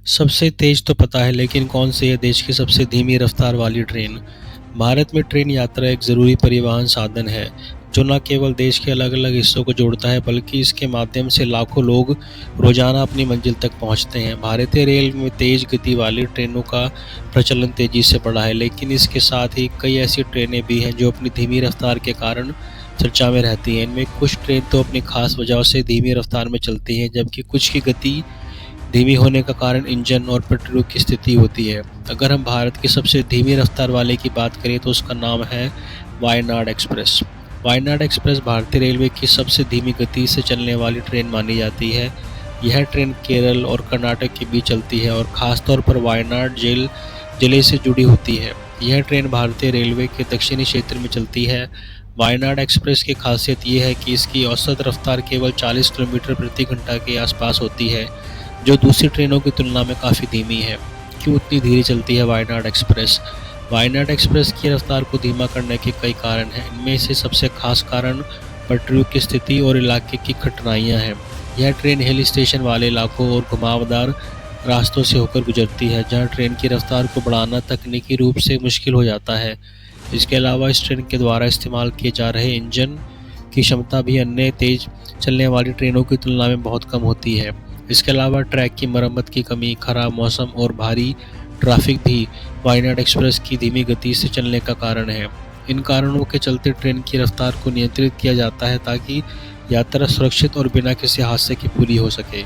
सबसे तेज तो पता है, लेकिन कौन सी है देश की सबसे धीमी रफ्तार वाली ट्रेन? भारत में ट्रेन यात्रा एक ज़रूरी परिवहन साधन है जो न केवल देश के अलग अलग हिस्सों को जोड़ता है, बल्कि इसके माध्यम से लाखों लोग रोजाना अपनी मंजिल तक पहुंचते हैं। भारतीय रेल में तेज गति वाली ट्रेनों का प्रचलन तेजी से बढ़ा है, लेकिन इसके साथ ही कई ऐसी ट्रेनें भी हैं जो अपनी धीमी रफ्तार के कारण चर्चा में रहती हैं। इनमें कुछ ट्रेन तो अपनी खास वजहों से धीमी रफ्तार में चलती हैं, जबकि कुछ की गति धीमी होने का कारण इंजन और पटरियों की स्थिति होती है। अगर हम भारत की सबसे धीमी रफ्तार वाले की बात करें तो उसका नाम है वायनाड एक्सप्रेस। वायनाड एक्सप्रेस भारतीय रेलवे की सबसे धीमी गति से चलने वाली ट्रेन मानी जाती है। यह ट्रेन केरल और कर्नाटक के बीच चलती है और ख़ासतौर पर वायनाड जिले से जुड़ी होती है। यह ट्रेन भारतीय रेलवे के दक्षिणी क्षेत्र में चलती है। वायनाड एक्सप्रेस की खासियत ये है कि इसकी औसत रफ्तार केवल 40 किलोमीटर प्रति घंटा के आसपास होती है, जो दूसरी ट्रेनों की तुलना में काफ़ी धीमी है। क्यों इतनी धीरे चलती है वायनाड एक्सप्रेस? वायनाड एक्सप्रेस की रफ्तार को धीमा करने के कई कारण हैं। इनमें से सबसे खास कारण पटरियों की स्थिति और इलाके की कठिनाइयाँ हैं। यह ट्रेन हिल स्टेशन वाले इलाकों और घुमावदार रास्तों से होकर गुजरती है, जहाँ ट्रेन की रफ्तार को बढ़ाना तकनीकी रूप से मुश्किल हो जाता है। इसके अलावा इस ट्रेन के द्वारा इस्तेमाल किए जा रहे इंजन की क्षमता भी अन्य तेज चलने वाली ट्रेनों की तुलना में बहुत कम होती है। इसके अलावा ट्रैक की मरम्मत की कमी, खराब मौसम और भारी ट्रैफिक भी वायनाड एक्सप्रेस की धीमी गति से चलने का कारण है। इन कारणों के चलते ट्रेन की रफ्तार को नियंत्रित किया जाता है ताकि यात्रा सुरक्षित और बिना किसी हादसे की पूरी हो सके।